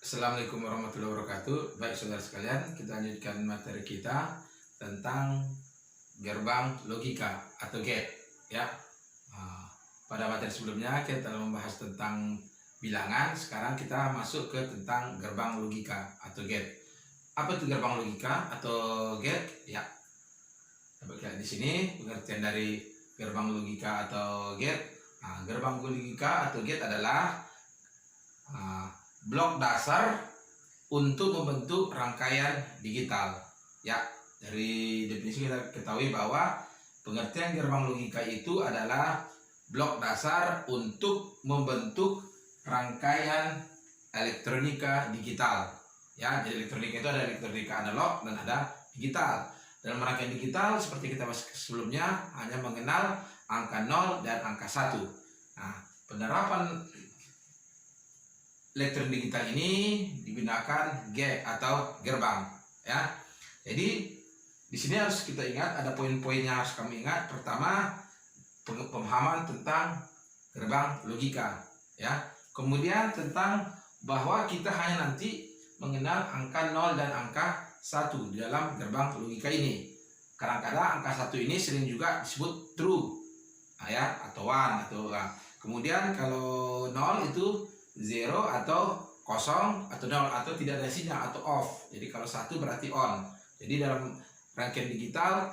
Assalamualaikum warahmatullahi wabarakatuh. Baik saudara sekalian, kita lanjutkan materi kita tentang gerbang logika atau gate. Ya, pada materi sebelumnya kita telah membahas tentang bilangan. Sekarang kita masuk ke tentang gerbang logika atau gate. Apa itu gerbang logika atau gate? Ya, dapat lihat di sini pengertian dari gerbang logika atau gate. Gerbang logika atau gate adalah blok dasar untuk membentuk rangkaian digital. Ya, dari definisi kita ketahui bahwa pengertian gerbang logika itu adalah blok dasar untuk membentuk rangkaian elektronika digital. Ya, jadi elektronika itu ada elektronika analog dan ada digital. Dalam rangkaian digital seperti kita bahas sebelumnya hanya mengenal angka 0 dan angka 1. Nah, penerapan elektronik digital ini digunakan gate atau gerbang, ya. Jadi di sini harus kita ingat, ada poin-poinnya harus kami ingat. Pertama, pemahaman tentang gerbang logika, ya. Kemudian tentang bahwa kita hanya nanti mengenal angka 0 dan angka 1 di dalam gerbang logika ini. Kadang-kadang angka 1 ini sering juga disebut true, ya, atau 1 atau kemudian kalau 0 itu 0 atau kosong atau 0 atau tidak ada sinyal atau off. Jadi kalau 1 berarti on. Jadi dalam rangkaian digital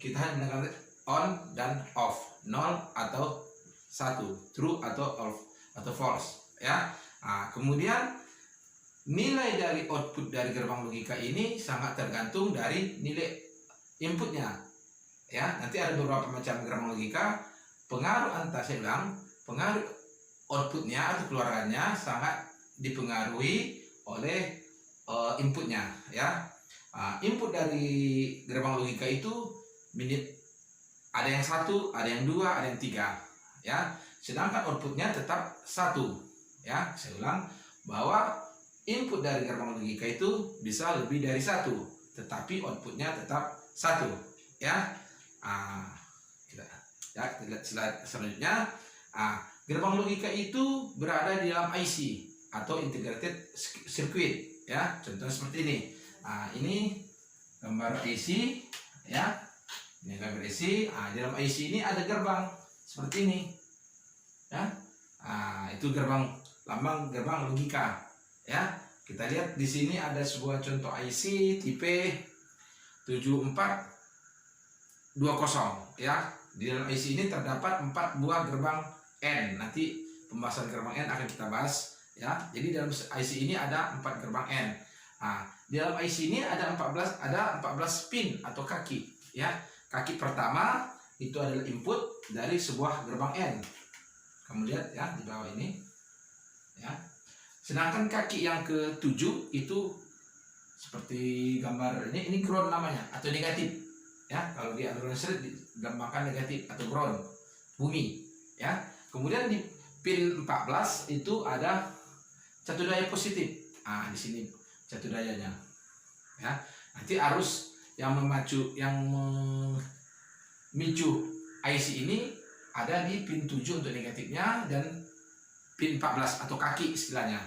kita hanya mengenal on dan off, 0 atau 1, true atau off atau false, ya. Kemudian nilai dari output dari gerbang logika ini sangat tergantung dari nilai inputnya, ya. Nanti ada beberapa macam gerbang logika. Pengaruh saya bilang pengaruh outputnya atau keluarannya sangat dipengaruhi oleh inputnya, ya. Input dari gerbang logika itu ada yang 1, ada yang 2, ada yang 3, ya. Sedangkan outputnya tetap 1, ya. Saya ulang bahwa input dari gerbang logika itu bisa lebih dari 1, tetapi outputnya tetap 1, ya. Kita lihat slide selanjutnya. Gerbang logika itu berada di dalam IC atau integrated circuit, ya. Contohnya seperti ini. Ini gambar IC, ya. Ini gambar IC. Di dalam IC ini ada gerbang seperti ini, ya. Itu lambang gerbang logika, ya. Kita lihat di sini ada sebuah contoh IC tipe 7420, ya. Di dalam IC ini terdapat 4 buah gerbang N. Nanti pembahasan gerbang N akan kita bahas, ya. Jadi dalam IC ini ada 4 gerbang N. Di dalam IC ini ada 14 pin atau kaki, ya. Kaki pertama itu adalah input dari sebuah gerbang N. Kamu lihat, ya, di bawah ini, ya. Sedangkan kaki yang ke-7 itu seperti gambar ini ground namanya atau negatif, ya. Kalau di aliran listrik digambarkan negatif atau ground, bumi, ya. Kemudian di pin 14 itu ada satu daya positif. Di sini satu dayanya, ya. Nanti arus yang memicu IC ini ada di pin 7 untuk negatifnya dan pin 14 atau kaki istilahnya.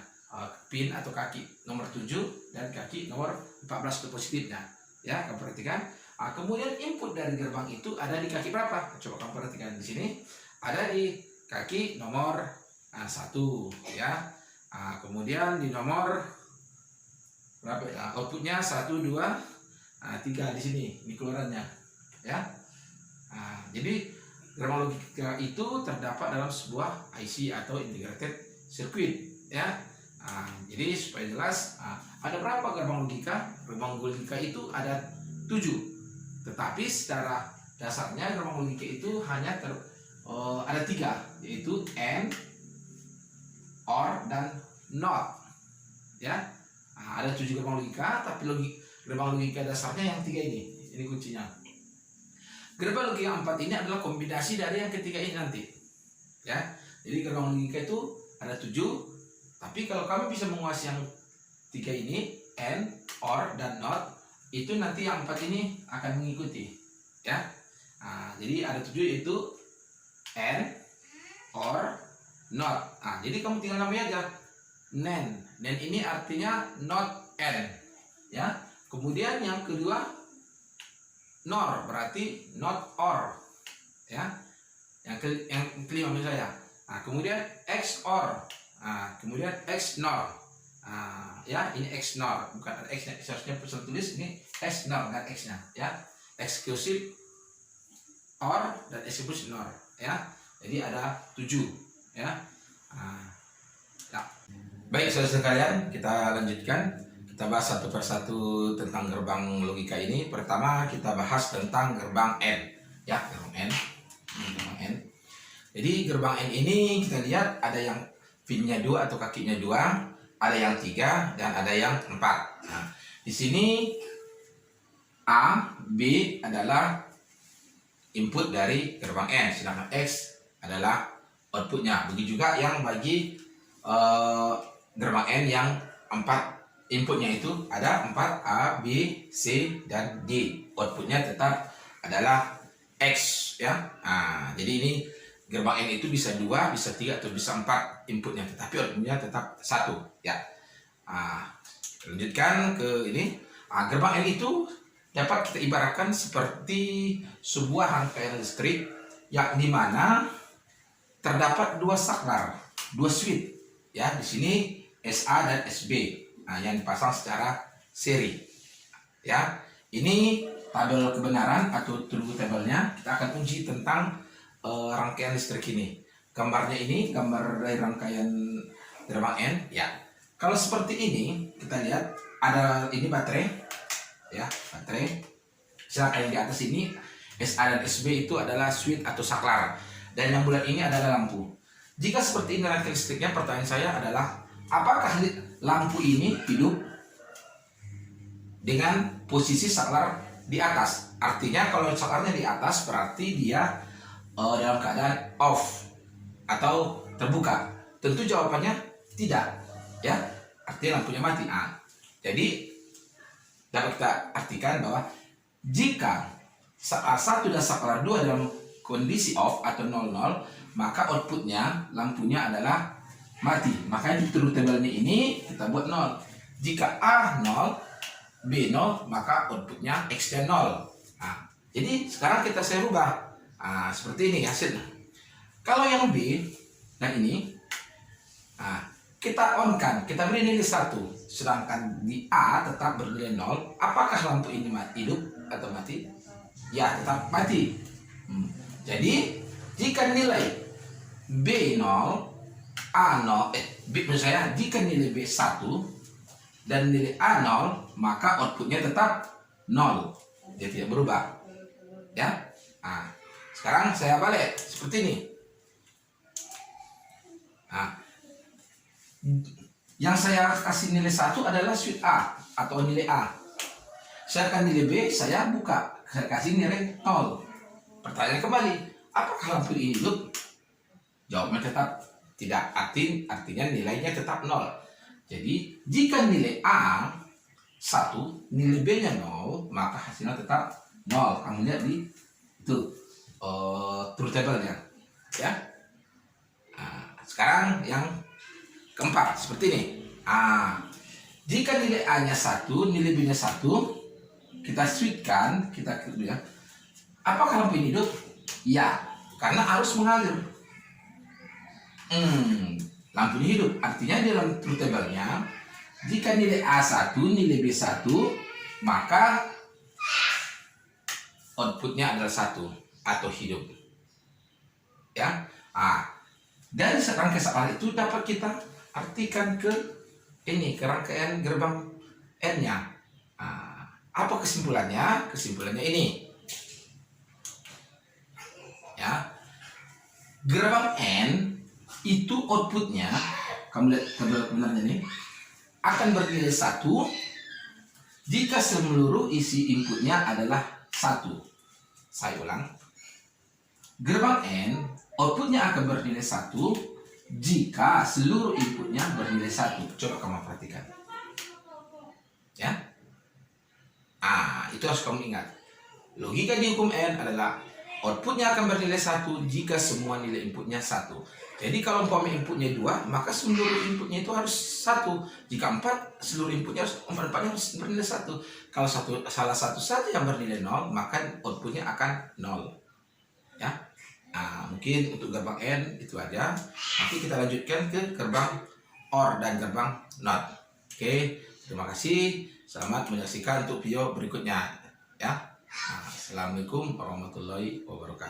Pin atau kaki nomor 7 dan kaki nomor 14 untuk positifnya, ya. Kamu perhatikan. Kemudian input dari gerbang itu ada di kaki berapa? Coba kamu perhatikan di sini. Ada di kaki nomor 1, ya. Kemudian di nomor berapa? Outputnya 1, 2, 3 di sini. Ini keluarannya, ya. Jadi gerbang logika itu terdapat dalam sebuah IC atau integrated circuit, ya. Jadi supaya jelas, ada berapa gerbang logika? Gerbang logika itu ada 7. Tetapi secara dasarnya gerbang logika itu hanya ada 3, yaitu AND, OR, dan NOT, ya. Ada 7 gerbang logika, tapi gerbang logika dasarnya yang 3 ini. Ini kuncinya. Gerbang logika yang 4 ini adalah kombinasi dari yang ketiga ini nanti, ya. Jadi gerbang logika itu ada 7, tapi kalau kami bisa menguasai yang 3 ini, AND, OR, dan NOT, itu nanti yang 4 ini akan mengikuti, ya. Jadi ada 7 yaitu AND, OR, NOT. Jadi kamu tinggal namanya aja. nen. Nen ini artinya not and, ya. Kemudian yang kedua nor, berarti not or, ya. Yang kelima menurut saya. Nah, kemudian x or, kemudian x nor. Ya, ini x nor, bukan ada x-nya. Seharusnya pesan tulis ini x nor, nggak x-nya, ya. Exclusive or dan exclusive nor, ya. Jadi ada 7, ya. Ya. Baik, saudara sekalian, kita lanjutkan. Kita bahas satu persatu tentang gerbang logika ini. Pertama kita bahas tentang gerbang N, ya, gerbang N. Gerbang N. Jadi gerbang N ini kita lihat ada yang pinnya 2 atau kakinya 2, ada yang 3 dan ada yang 4. Nah, di sini A, B adalah input dari gerbang N, sedangkan X adalah outputnya. Begitu juga yang bagi gerbang N yang 4 inputnya itu ada 4, A, B, C, dan D. Outputnya tetap adalah X, ya. Jadi ini gerbang N itu bisa 2, bisa 3, atau bisa 4 inputnya, tetapi outputnya tetap 1, ya. Lanjutkan ke ini. Gerbang N itu dapat kita ibaratkan seperti sebuah rangkaian listrik yang dimana terdapat 2 saklar, 2 switch, ya. Di sini SA dan SB, yang dipasang secara seri, ya. Ini tabel kebenaran atau truth table-nya. Kita akan uji tentang rangkaian listrik ini. Gambarnya ini gambar dari rangkaian gerbang N, ya. Kalau seperti ini kita lihat ada ini baterai, ya, baterai. Sedangkan yang di atas ini SA dan SB itu adalah switch atau saklar, dan yang bulat ini adalah lampu. Jika seperti ini rangkaian listriknya, pertanyaan saya adalah apakah lampu ini hidup dengan posisi saklar di atas? Artinya kalau saklarnya di atas berarti dia dalam keadaan off atau terbuka. Tentu jawabannya tidak, ya. Artinya lampunya mati. Jadi dapat kita artikan bahwa jika saklar 1 dan saklar 2 dalam kondisi off atau 00, maka outputnya lampunya adalah mati. Makanya di truth table-nya ini kita buat 0. Jika A 0, B 0, maka outputnya X-nya 0. Jadi sekarang saya rubah. Seperti ini hasilnya. Kalau yang B, nah ini, kita on-kan, kita beri nilai 1. Sedangkan di A tetap bernilai 0. Apakah lampu ini hidup atau mati? Ya, tetap mati. Jadi jika nilai B 0, A 0, jika nilai B 1 dan nilai A 0, maka outputnya tetap 0. Dia tidak berubah, ya. Sekarang saya balik seperti ini. Yang saya kasih nilai 1 adalah switch A atau nilai A. Sedangkan nilai B saya buka, saya kasih nilai 0. Pertanyaan kembali, apakah lampu ini hidup? Jawabnya tetap tidak, artinya nilainya tetap 0. Jadi jika nilai A 1, nilai B-nya 0, maka hasilnya tetap 0. Kamu lihat di itu truth table-nya, ya. Sekarang yang keempat seperti ini. Jika nilai A-nya 1, nilai B-nya 1, kita switchkan, kita lihat apakah lampu ini hidup? Ya, karena arus mengalir. Lampunya hidup. Artinya dalam truth table-nya, jika nilai A 1, nilai B 1, maka outputnya adalah 1 atau hidup, ya. Dari rangkaian saklar itu dapat kita artikan ke ini, ke rangkaian gerbang N-nya. Apa kesimpulannya? Kesimpulannya ini, ya. Gerbang N itu outputnya, kamu lihat tabel kebenarannya ini, akan bernilai 1 jika seluruh isi inputnya adalah 1. Saya ulang, gerbang N outputnya akan bernilai 1 jika seluruh inputnya bernilai 1. Coba kamu perhatikan, ya. Itu harus kamu ingat. Logika di hukum N adalah outputnya akan bernilai 1 jika semua nilai inputnya 1. Jadi kalau umpama inputnya 2, maka seluruh inputnya itu harus 1. Jika 4, seluruh inputnya harus 4-nya harus bernilai 1. Kalau salah satu saja yang bernilai 0, maka outputnya akan 0. Ya. Nah, mungkin untuk gerbang N itu aja. Nanti kita lanjutkan ke gerbang OR dan gerbang NOT. Oke, terima kasih. Selamat menyaksikan untuk video berikutnya. Ya. Nah, Assalamualaikum warahmatullahi wabarakatuh.